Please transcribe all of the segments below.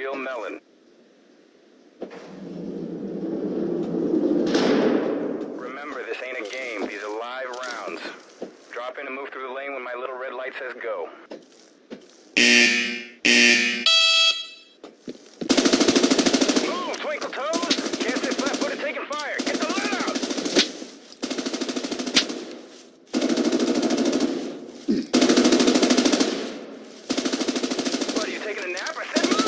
real melon. Remember, this ain't a game. These are live rounds. Drop in and move through the lane when my little red light says go. Move, twinkle toes! Can't stay flat-footed taking fire. Get the lead out! What, are you taking a nap? I said move!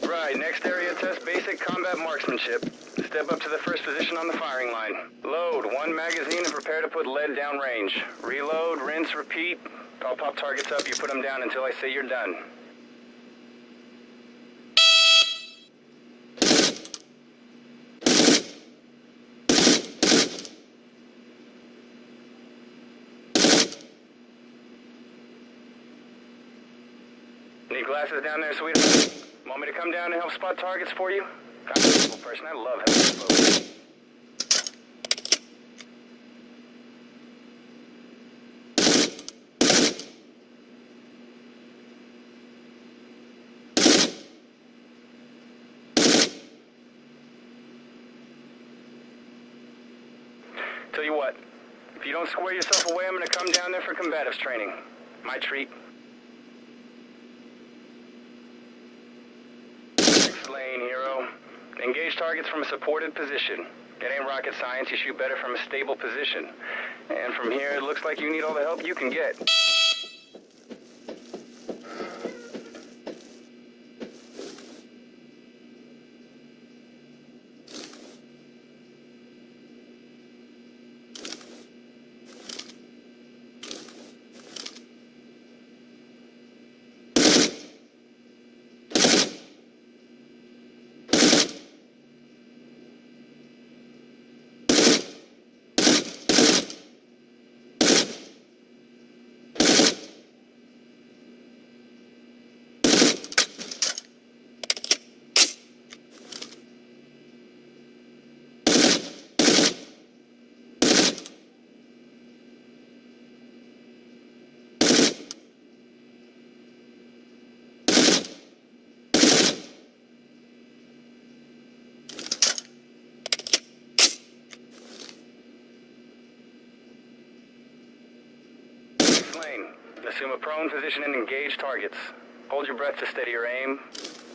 Right, next area test basic combat marksmanship. Step up to the first position on the firing line. Load one magazine and prepare to put lead down range. Reload, rinse, repeat. I'll pop targets up, you put them down until I say you're done. Need glasses down there, sweetheart? Want me to come down and help spot targets for you? I'm a simple person. I love helping folks. Tell you what, if you don't square yourself away, I'm going to come down there for combatives training. My treat. Next lane, hero. Engage targets from a supported position. It ain't rocket science, you shoot better from a stable position. And from here, it looks like you need all the help you can get. Assume a prone position and engage targets. Hold your breath to steady your aim.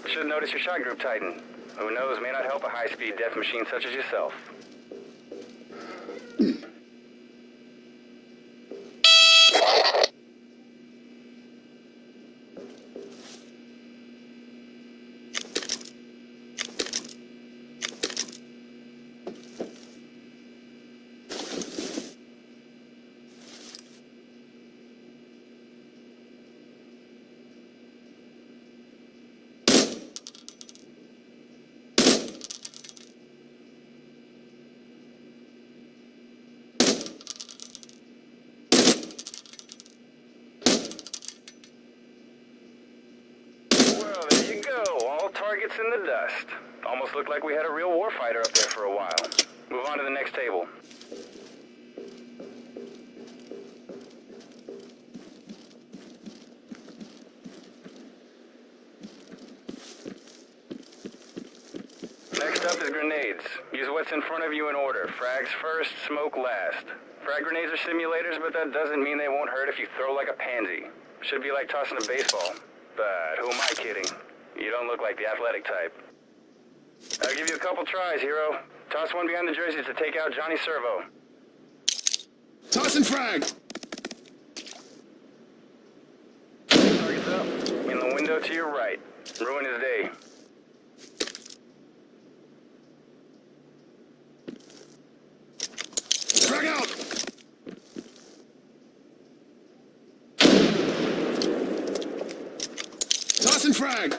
Should notice your shot group tighten. Who knows, may not help a high-speed death machine such as yourself. Targets in the dust. Almost looked like we had a real warfighter up there for a while. Move on to the next table. Next up is grenades. Use what's in front of you in order. Frags first, smoke last. Frag grenades are simulators, but that doesn't mean they won't hurt if you throw like a pansy. Should be like tossing a baseball. But who am I kidding? You don't look like the athletic type. I'll give you a couple tries, hero. Toss one behind the jerseys to take out Johnny Servo. Toss and frag! Target's up. In the window to your right. Ruin his day. Frag out! Toss and frag!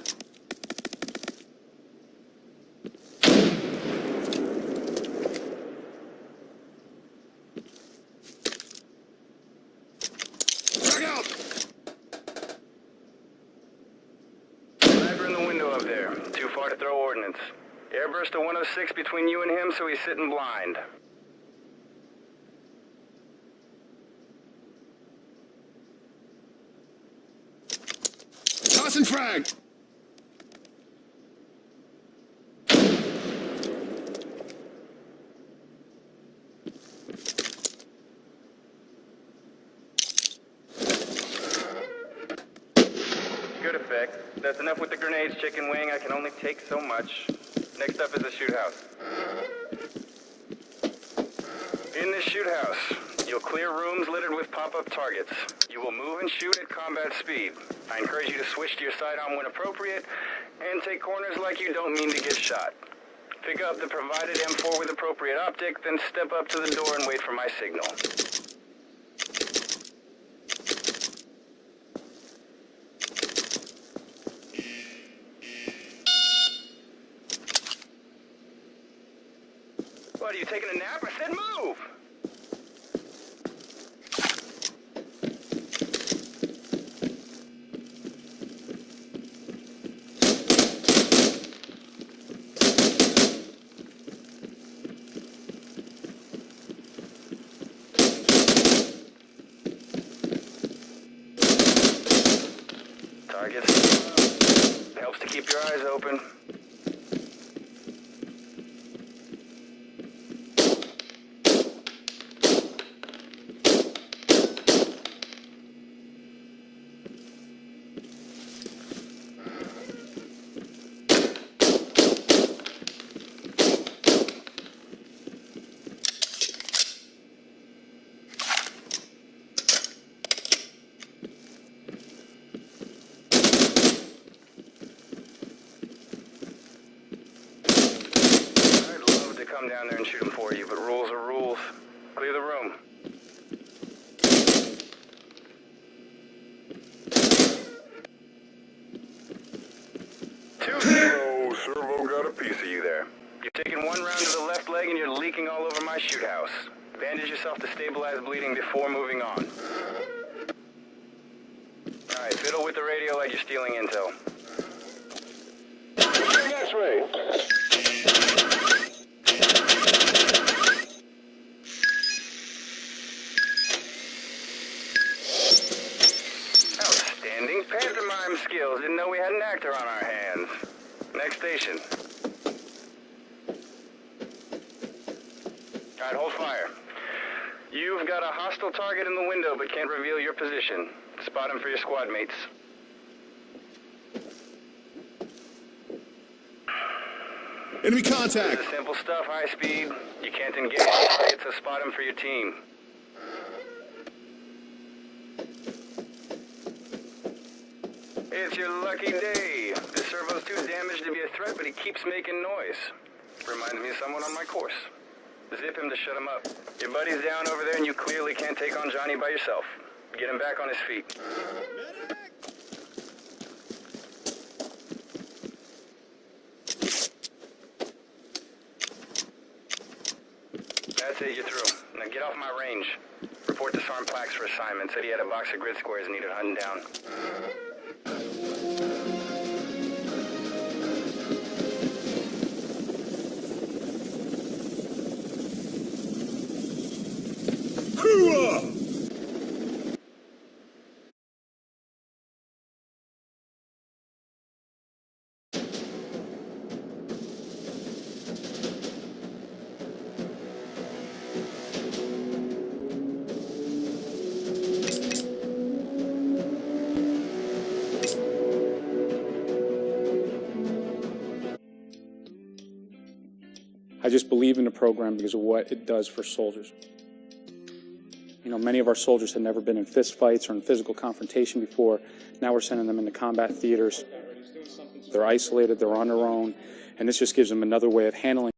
To throw ordnance. Airburst to 106 between you and him, so he's sitting blind. Tossing frag. Good effect. That's enough with the grenades, chicken wing. I can only take so much. Next up is the shoot house. In this shoot house, you'll clear rooms littered with pop-up targets. You will move and shoot at combat speed. I encourage you to switch to your sidearm when appropriate, and take corners like you don't mean to get shot. Pick up the provided M4 with appropriate optic, then step up to the door and wait for my signal. What, are you taking a nap? I said move! Targets. Helps to keep your eyes open. Come down there and shoot them for you, but rules are rules. Clear the room. Servo got a piece of you there. You're taking one round to the left leg and you're leaking all over my shoot house. Bandage yourself to stabilize bleeding before moving on. Alright, fiddle with the radio like you're stealing intel. X-ray. Outstanding pantomime skills. Didn't know we had an actor on our hands. Next station. Alright, hold fire. You've got a hostile target in the window but can't reveal your position. Spot him for your squad mates. Enemy contact. This is simple stuff, high speed. You can't engage targets, so spot him for your team. It's your lucky day. The servo's too damaged to be a threat, but he keeps making noise. Reminds me of someone on my course. Zip him to shut him up. Your buddy's down over there and you clearly can't take on Johnny by yourself. Get him back on his feet. That's it, you're through. Now get off my range. Report to Sergeant Plax for assignment. Said he had a box of grid squares and needed hunting down. Hooah! I just believe in the program because of what it does for soldiers. You know, many of our soldiers had never been in fist fights or in physical confrontation before. Now we're sending them into combat theaters. They're isolated, they're on their own, and this just gives them another way of handling